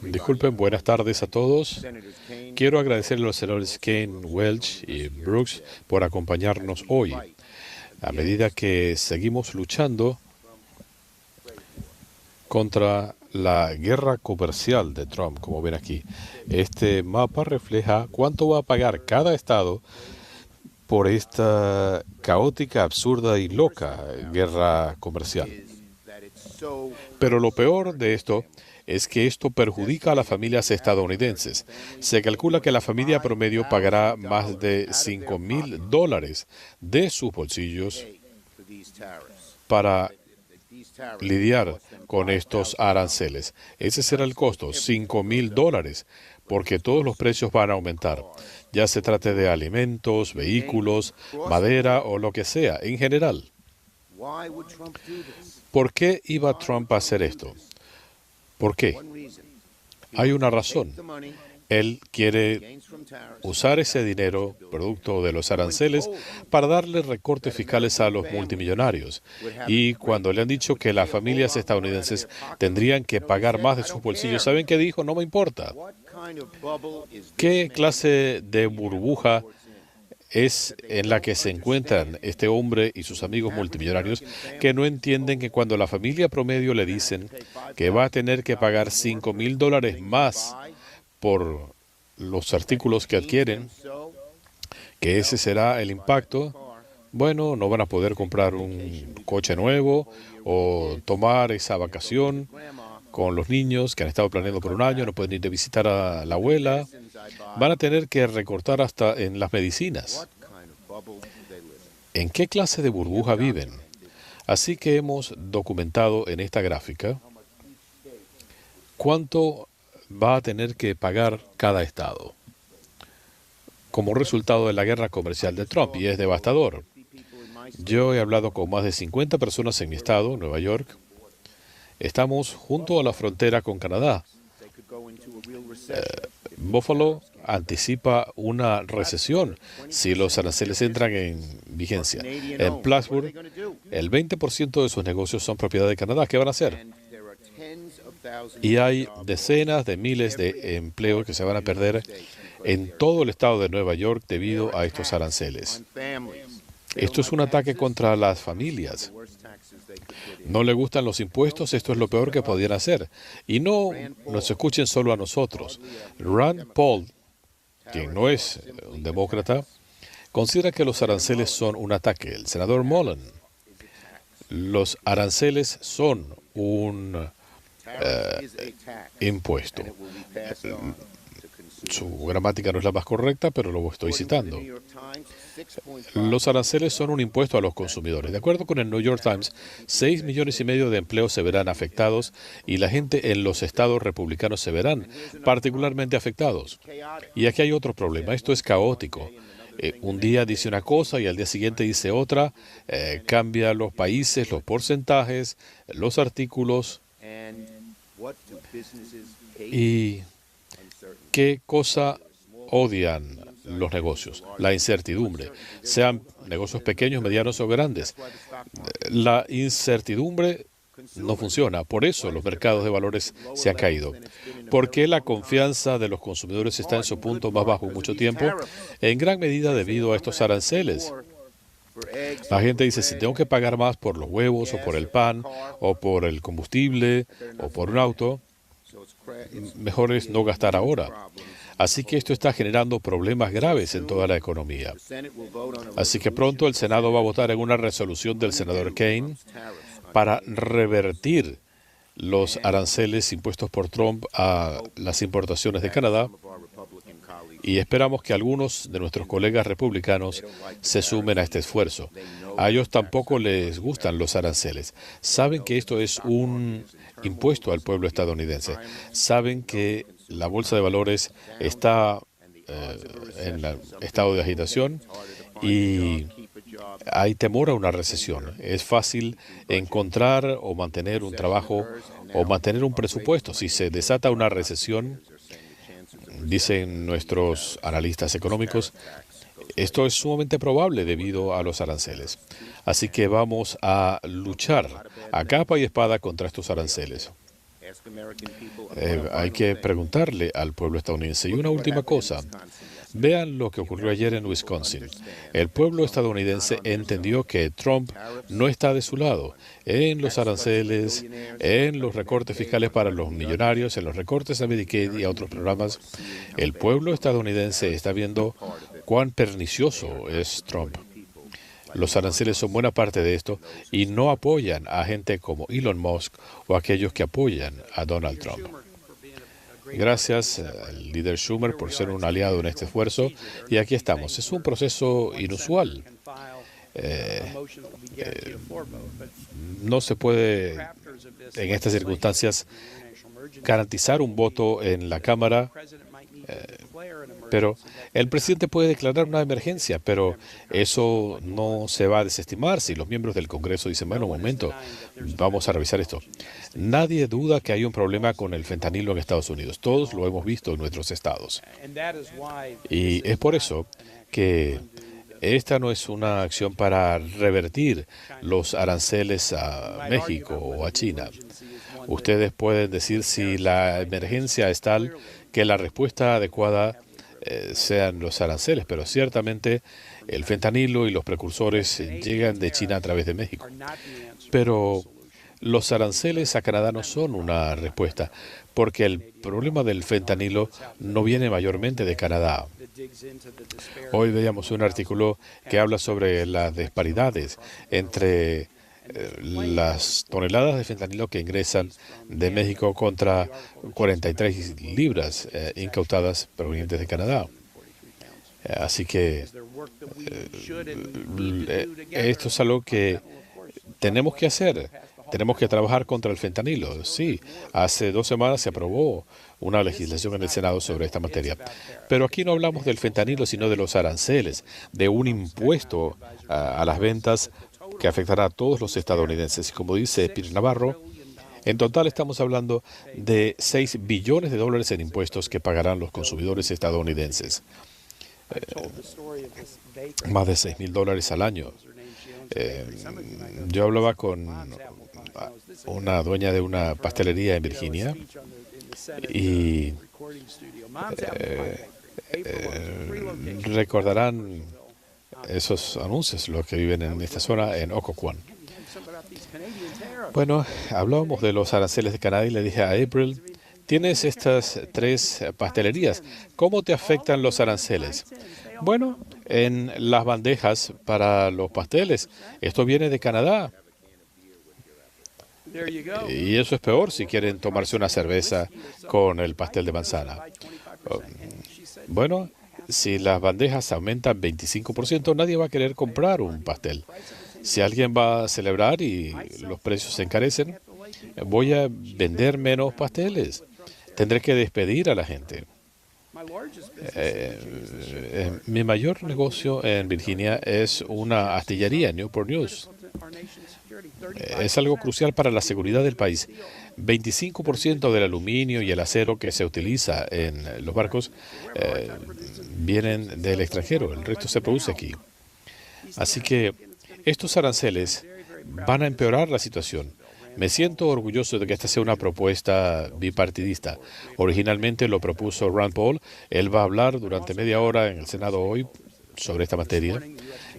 Disculpen, buenas tardes a todos. Quiero agradecerle a los senadores Kaine, Welch y Brooks por acompañarnos hoy. A medida que seguimos luchando contra la guerra comercial de Trump, como ven aquí, este mapa refleja cuánto va a pagar cada estado por esta caótica, absurda y loca guerra comercial. Pero lo peor de esto es que esto perjudica a las familias estadounidenses. Se calcula que la familia promedio pagará más de $5,000 de sus bolsillos para lidiar con estos aranceles. Ese será el costo, $5,000, porque todos los precios van a aumentar. Ya se trate de alimentos, vehículos, madera o lo que sea, en general. ¿Por qué iba Trump a hacer esto? ¿Por qué? Hay una razón. Él quiere usar ese dinero, producto de los aranceles, para darle recortes fiscales a los multimillonarios. Y cuando le han dicho que las familias estadounidenses tendrían que pagar más de sus bolsillos, ¿saben qué dijo? No me importa. ¿Qué clase de burbuja es en la que se encuentran este hombre y sus amigos multimillonarios que no entienden que cuando la familia promedio le dicen que va a tener que pagar $5,000 más por los artículos que adquieren, que ese será el impacto? Bueno, no van a poder comprar un coche nuevo o tomar esa vacación con los niños que han estado planeando por un año, no pueden ir a visitar a la abuela. Van a tener que recortar hasta en las medicinas. ¿En qué clase de burbuja viven? Así que hemos documentado en esta gráfica cuánto va a tener que pagar cada estado como resultado de la guerra comercial de Trump, y es devastador. Yo he hablado con más de 50 personas en mi estado, Nueva York. Estamos junto a la frontera con Canadá. Buffalo anticipa una recesión si los aranceles entran en vigencia. En Plattsburgh, el 20% de sus negocios son propiedad de Canadá. ¿Qué van a hacer? Y hay decenas de miles de empleos que se van a perder en todo el estado de Nueva York debido a estos aranceles. Esto es un ataque contra las familias. No le gustan los impuestos, esto es lo peor que podían hacer. Y no nos escuchen solo a nosotros. Rand Paul, quien no es un demócrata, considera que los aranceles son un ataque. El senador Mullen, los aranceles son un impuesto. Su gramática no es la más correcta, pero lo estoy citando. Los aranceles son un impuesto a los consumidores. De acuerdo con el New York Times, 6,5 millones de empleos se verán afectados y la gente en los estados republicanos se verán particularmente afectados. Y aquí hay otro problema. Esto es caótico. Un día dice una cosa y al día siguiente dice otra. Cambia los países, los porcentajes, los artículos. ¿Y qué cosa odian los negocios? La incertidumbre, sean negocios pequeños, medianos o grandes. La incertidumbre no funciona. Por eso los mercados de valores se han caído. ¿Por qué la confianza de los consumidores está en su punto más bajo en mucho tiempo? En gran medida debido a estos aranceles. La gente dice, si tengo que pagar más por los huevos, o por el pan, o por el combustible, o por un auto, mejor es no gastar ahora. Así que esto está generando problemas graves en toda la economía. Así que pronto el Senado va a votar en una resolución del senador Kaine para revertir los aranceles impuestos por Trump a las importaciones de Canadá. Y esperamos que algunos de nuestros colegas republicanos se sumen a este esfuerzo. A ellos tampoco les gustan los aranceles. Saben que esto es un impuesto al pueblo estadounidense. Saben que la bolsa de valores está en estado de agitación y hay temor a una recesión. Es fácil encontrar o mantener un trabajo o mantener un presupuesto. Si se desata una recesión, dicen nuestros analistas económicos, Esto es sumamente probable debido a los aranceles. Así que vamos a luchar a capa y espada contra estos aranceles. Hay que preguntarle al pueblo estadounidense. Y una última cosa. Vean lo que ocurrió ayer en Wisconsin. El pueblo estadounidense entendió que Trump no está de su lado en los aranceles, en los recortes fiscales para los millonarios, en los recortes a Medicaid y a otros programas. El pueblo estadounidense está viendo cuán pernicioso es Trump. Los aranceles son buena parte de esto y no apoyan a gente como Elon Musk o aquellos que apoyan a Donald Trump. Gracias al líder Schumer por ser un aliado en este esfuerzo. Y aquí estamos. Es un proceso inusual. No se puede, en estas circunstancias, garantizar un voto en la Cámara, pero el presidente puede declarar una emergencia, pero eso no se va a desestimar si los miembros del Congreso dicen, bueno, un momento, vamos a revisar esto. Nadie duda que hay un problema con el fentanilo en Estados Unidos. Todos lo hemos visto en nuestros estados. Y es por eso que esta no es una acción para revertir los aranceles a México o a China. Ustedes pueden decir si la emergencia es tal que la respuesta adecuada sean los aranceles, pero ciertamente el fentanilo y los precursores llegan de China a través de México. Pero los aranceles a Canadá no son una respuesta, porque el problema del fentanilo no viene mayormente de Canadá. Hoy veíamos un artículo que habla sobre las disparidades entre las toneladas de fentanilo que ingresan de México contra 43 libras incautadas provenientes de Canadá. Así que esto es algo que tenemos que hacer. Tenemos que trabajar contra el fentanilo. Sí, hace 2 semanas se aprobó una legislación en el Senado sobre esta materia. Pero aquí no hablamos del fentanilo, sino de los aranceles, de un impuesto a las ventas que afectará a todos los estadounidenses. Y como dice Peter Navarro, en total estamos hablando de $6 billones en impuestos que pagarán los consumidores estadounidenses. Más de $6,000 al año. Yo hablaba con una dueña de una pastelería en Virginia y recordarán esos anuncios, los que viven en esta zona, en Occoquan. Bueno, hablábamos de los aranceles de Canadá y le dije a April, tienes estas 3 pastelerías, ¿cómo te afectan los aranceles? Bueno, en las bandejas para los pasteles, esto viene de Canadá. Y eso es peor si quieren tomarse una cerveza con el pastel de manzana. Bueno, si las bandejas aumentan 25%, nadie va a querer comprar un pastel. Si alguien va a celebrar y los precios se encarecen, voy a vender menos pasteles. Tendré que despedir a la gente. Mi mayor negocio en Virginia es una astillería, Newport News. Es algo crucial para la seguridad del país. 25% del aluminio y el acero que se utiliza en los barcos vienen del extranjero. El resto se produce aquí. Así que estos aranceles van a empeorar la situación. Me siento orgulloso de que esta sea una propuesta bipartidista. Originalmente lo propuso Rand Paul. Él va a hablar durante media hora en el Senado hoy sobre esta materia.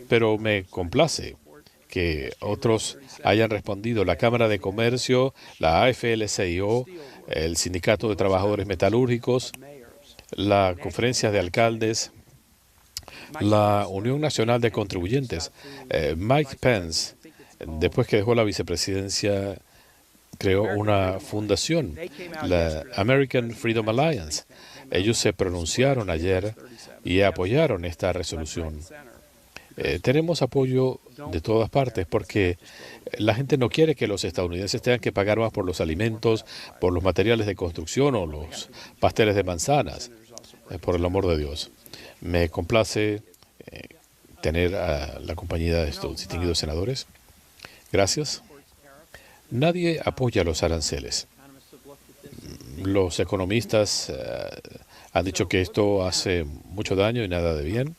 Pero me complace que otros hayan respondido. La Cámara de Comercio, la AFL-CIO, el Sindicato de Trabajadores Metalúrgicos, la Conferencia de Alcaldes, la Unión Nacional de Contribuyentes. Mike Pence, después que dejó la vicepresidencia, creó una fundación, la American Freedom Alliance. Ellos se pronunciaron ayer y apoyaron esta resolución. Tenemos apoyo de todas partes porque la gente no quiere que los estadounidenses tengan que pagar más por los alimentos, por los materiales de construcción o los pasteles de manzanas, por el amor de Dios. Me complace tener a la compañía de estos distinguidos senadores. Gracias. Nadie apoya los aranceles. Los economistas han dicho que esto hace mucho daño y nada de bien.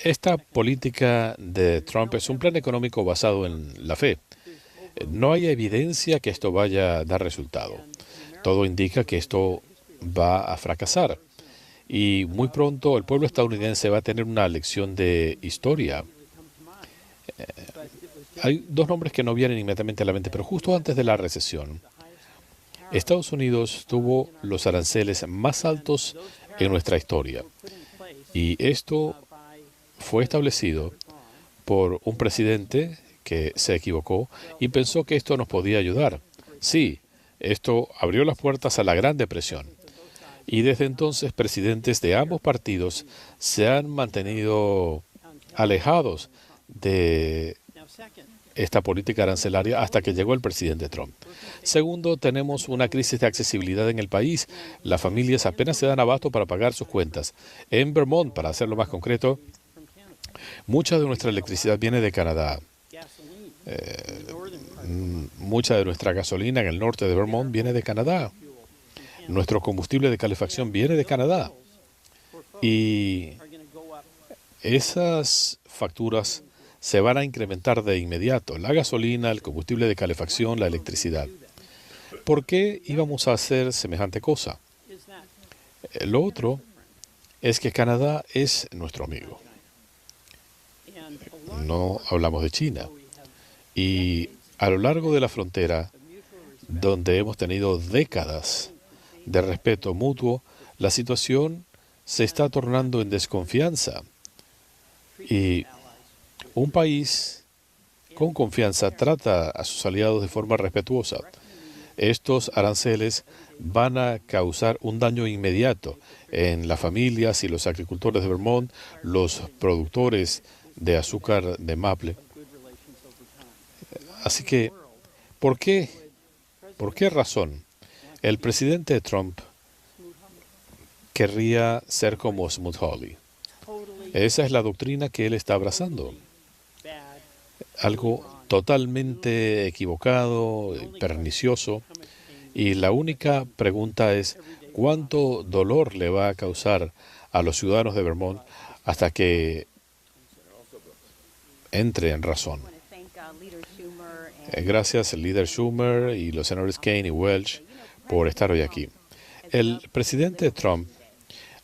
Esta política de Trump es un plan económico basado en la fe. No hay evidencia que esto vaya a dar resultado. Todo indica que esto va a fracasar. Y muy pronto el pueblo estadounidense va a tener una lección de historia. Hay dos nombres que no vienen inmediatamente a la mente, pero justo antes de la recesión, Estados Unidos tuvo los aranceles más altos en nuestra historia. Y esto fue establecido por un presidente que se equivocó y pensó que esto nos podía ayudar. Sí, esto abrió las puertas a la Gran Depresión. Y desde entonces presidentes de ambos partidos se han mantenido alejados de esta política arancelaria hasta que llegó el presidente Trump. Segundo, tenemos una crisis de accesibilidad en el país. Las familias apenas se dan abasto para pagar sus cuentas. En Vermont, para hacerlo más concreto, mucha de nuestra electricidad viene de Canadá. Mucha de nuestra gasolina en el norte de Vermont viene de Canadá. Nuestro combustible de calefacción viene de Canadá. Y esas facturas se van a incrementar de inmediato. La gasolina, el combustible de calefacción, la electricidad. ¿Por qué íbamos a hacer semejante cosa? Lo otro es que Canadá es nuestro amigo. No hablamos de China. Y a lo largo de la frontera, donde hemos tenido décadas de respeto mutuo, la situación se está tornando en desconfianza. Y un país con confianza trata a sus aliados de forma respetuosa. Estos aranceles van a causar un daño inmediato en las familias y los agricultores de Vermont, los productores de azúcar de maple. Así que, ¿por qué razón el presidente Trump querría ser como Smoot-Hawley? Esa es la doctrina que él está abrazando. Algo totalmente equivocado, pernicioso. Y la única pregunta es, ¿cuánto dolor le va a causar a los ciudadanos de Vermont hasta que entre en razón? Gracias, el líder Schumer y los senadores Kaine y Welch por estar hoy aquí. El presidente Trump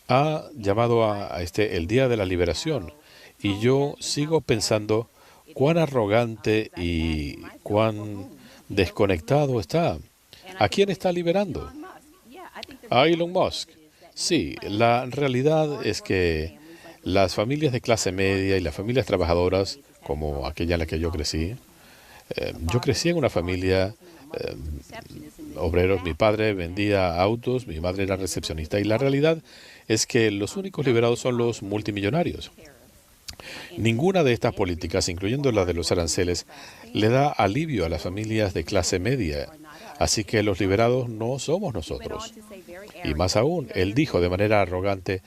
ha llamado a el Día de la Liberación y yo sigo pensando cuán arrogante y cuán desconectado está. ¿A quién está liberando? A Elon Musk. Sí, la realidad es que las familias de clase media y las familias trabajadoras, como aquella en la que yo crecí en una familia obreros. Mi padre vendía autos, mi madre era recepcionista y la realidad es que los únicos liberados son los multimillonarios. Ninguna de estas políticas, incluyendo la de los aranceles, le da alivio a las familias de clase media. Así que los liberados no somos nosotros. Y más aún, él dijo de manera arrogante,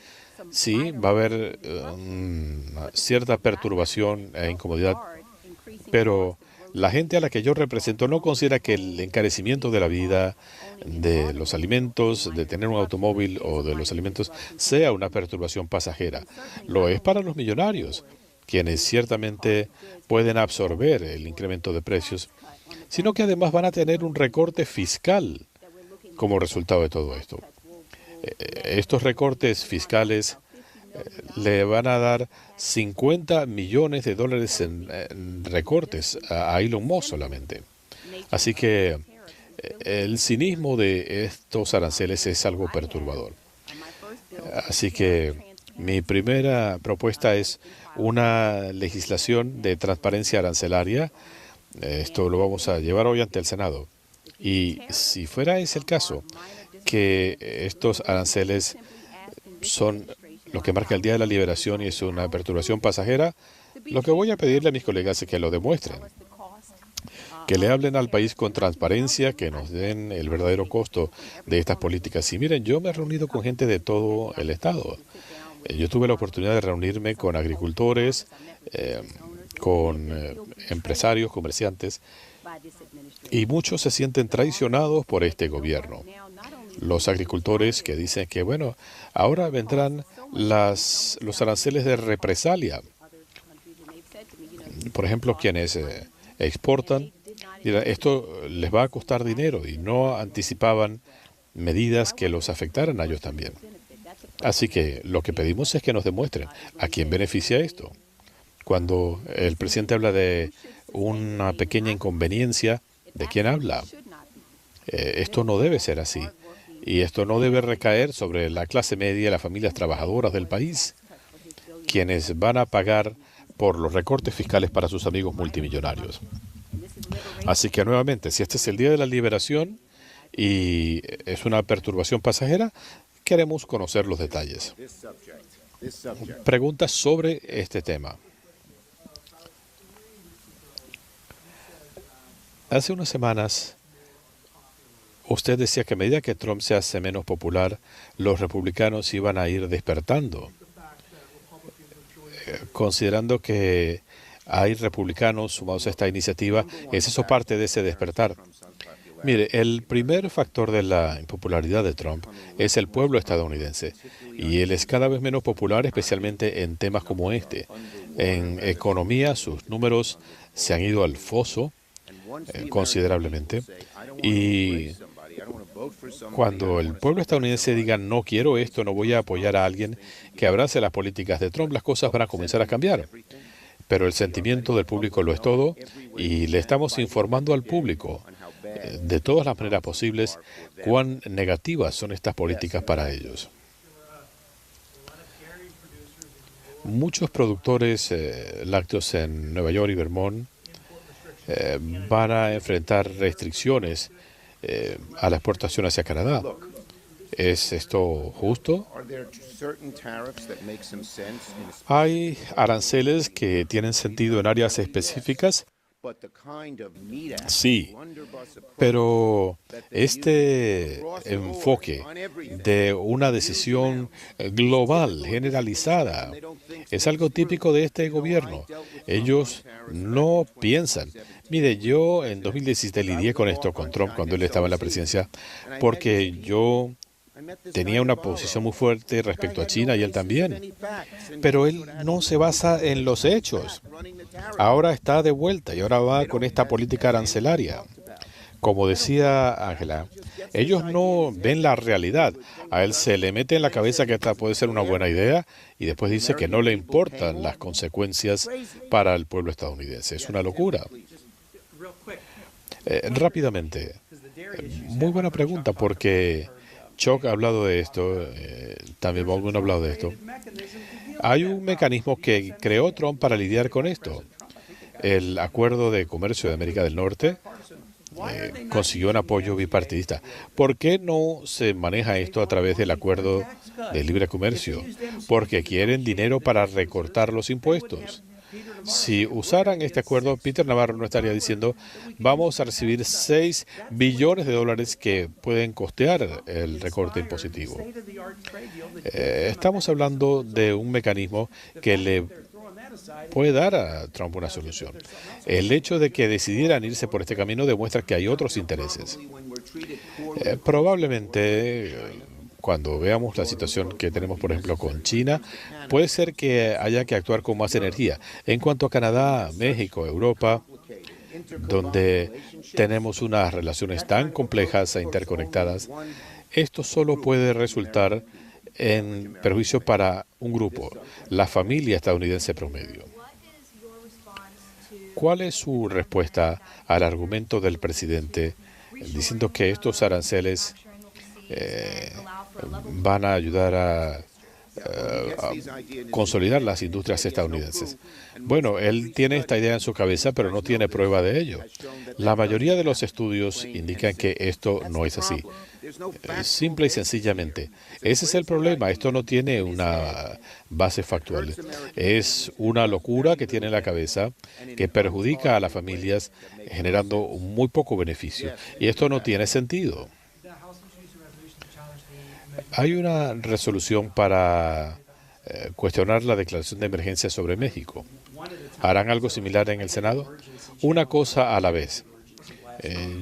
sí, va a haber cierta perturbación e incomodidad, pero la gente a la que yo represento no considera que el encarecimiento de la vida, de los alimentos, de tener un automóvil o de los alimentos, sea una perturbación pasajera. Lo es para los millonarios, quienes ciertamente pueden absorber el incremento de precios, sino que además van a tener un recorte fiscal como resultado de todo esto. Estos recortes fiscales le van a dar 50 millones de dólares en recortes a Elon Musk solamente. Así que el cinismo de estos aranceles es algo perturbador. Así que mi primera propuesta es una legislación de transparencia arancelaria. Esto lo vamos a llevar hoy ante el Senado. Y si fuera ese el caso, que estos aranceles son lo que marca el Día de la Liberación y es una perturbación pasajera, lo que voy a pedirle a mis colegas es que lo demuestren, que le hablen al país con transparencia, que nos den el verdadero costo de estas políticas. Y miren, yo me he reunido con gente de todo el estado. Yo tuve la oportunidad de reunirme con agricultores, con empresarios, comerciantes, y muchos se sienten traicionados por este gobierno. Los agricultores que dicen que, bueno, ahora vendrán los aranceles de represalia. Por ejemplo, quienes exportan, dirán, esto les va a costar dinero y no anticipaban medidas que los afectaran a ellos también. Así que lo que pedimos es que nos demuestren a quién beneficia esto. Cuando el presidente habla de una pequeña inconveniencia, ¿de quién habla? Esto no debe ser así. Y esto no debe recaer sobre la clase media y las familias trabajadoras del país, quienes van a pagar por los recortes fiscales para sus amigos multimillonarios. Así que nuevamente, si este es el día de la liberación y es una perturbación pasajera, queremos conocer los detalles. Preguntas sobre este tema. Hace unas semanas, usted decía que a medida que Trump se hace menos popular, los republicanos iban a ir despertando, considerando que hay republicanos sumados a esta iniciativa. ¿Es eso parte de ese despertar? Mire, el primer factor de la impopularidad de Trump es el pueblo estadounidense, y él es cada vez menos popular, especialmente en temas como este. En economía, sus números se han ido al foso considerablemente, y cuando el pueblo estadounidense diga no quiero esto, no voy a apoyar a alguien que abrace las políticas de Trump, las cosas van a comenzar a cambiar. Pero el sentimiento del público lo es todo, y le estamos informando al público de todas las maneras posibles cuán negativas son estas políticas para ellos. Muchos productores lácteos en Nueva York y Vermont van a enfrentar restricciones a la exportación hacia Canadá. ¿Es esto justo? Hay aranceles que tienen sentido en áreas específicas. Sí, pero este enfoque de una decisión global, generalizada, es algo típico de este gobierno. Ellos no piensan. Mire, yo en 2017 lidié con esto con Trump cuando él estaba en la presidencia, porque yo tenía una posición muy fuerte respecto a China y él también. Pero él no se basa en los hechos. Ahora está de vuelta y ahora va con esta política arancelaria. Como decía Ángela, ellos no ven la realidad. A él se le mete en la cabeza que esta puede ser una buena idea y después dice que no le importan las consecuencias para el pueblo estadounidense. Es una locura. Rápidamente, muy buena pregunta, porque Chuck ha hablado de esto, también Baldwin ha hablado de esto. Hay un mecanismo que creó Trump para lidiar con esto. El Acuerdo de Comercio de América del Norte consiguió un apoyo bipartidista. ¿Por qué no se maneja esto a través del Acuerdo de Libre Comercio? Porque quieren dinero para recortar los impuestos. Si usaran este acuerdo, Peter Navarro no estaría diciendo vamos a recibir $6 billones que pueden costear el recorte impositivo. Estamos hablando de un mecanismo que le puede dar a Trump una solución. El hecho de que decidieran irse por este camino demuestra que hay otros intereses. Probablemente, cuando veamos la situación que tenemos, por ejemplo, con China, puede ser que haya que actuar con más energía. En cuanto a Canadá, México, Europa, donde tenemos unas relaciones tan complejas e interconectadas, esto solo puede resultar en perjuicio para un grupo, la familia estadounidense promedio. ¿Cuál es su respuesta al argumento del presidente diciendo que estos aranceles van a ayudar a consolidar las industrias estadounidenses? Bueno, él tiene esta idea en su cabeza, pero no tiene prueba de ello. La mayoría de los estudios indican que esto no es así. Simple y sencillamente. Ese es el problema. Esto no tiene una base factual. Es una locura que tiene en la cabeza que perjudica a las familias generando muy poco beneficio. Y esto no tiene sentido. Hay una resolución para cuestionar la declaración de emergencia sobre México. ¿Harán algo similar en el Senado? Una cosa a la vez.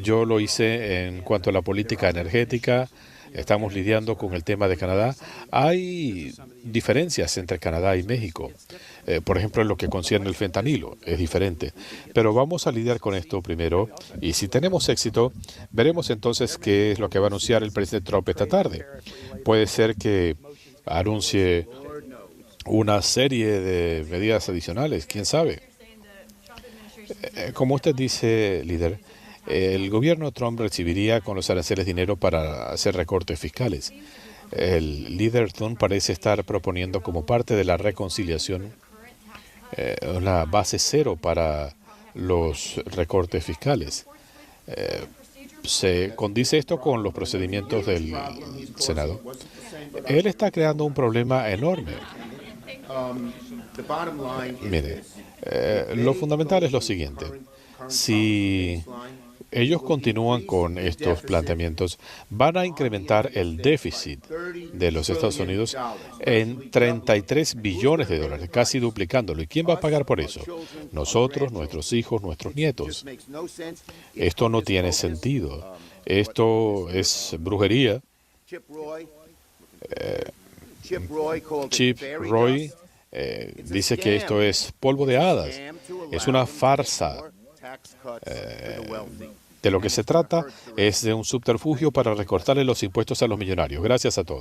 Yo lo hice en cuanto a la política energética. Estamos lidiando con el tema de Canadá. Hay diferencias entre Canadá y México. por ejemplo, en lo que concierne el fentanilo, es diferente. Pero vamos a lidiar con esto primero y si tenemos éxito, veremos entonces qué es lo que va a anunciar el presidente Trump esta tarde. Puede ser que anuncie una serie de medidas adicionales, quién sabe. Como usted dice, líder, el gobierno Trump recibiría con los aranceles dinero para hacer recortes fiscales. El líder Trump parece estar proponiendo como parte de la reconciliación una base cero para los recortes fiscales. Se condice esto con los procedimientos del Senado. Él está creando un problema enorme. Mire, lo fundamental es lo siguiente. Si ellos continúan con estos planteamientos, van a incrementar el déficit de los Estados Unidos en 33 billones de dólares, casi duplicándolo. ¿Y quién va a pagar por eso? Nosotros, nuestros hijos, nuestros nietos. Esto no tiene sentido. Esto es brujería. Chip Roy dice que esto es polvo de hadas. Es una farsa. De lo que se trata es de un subterfugio para recortarle los impuestos a los millonarios. Gracias a todos.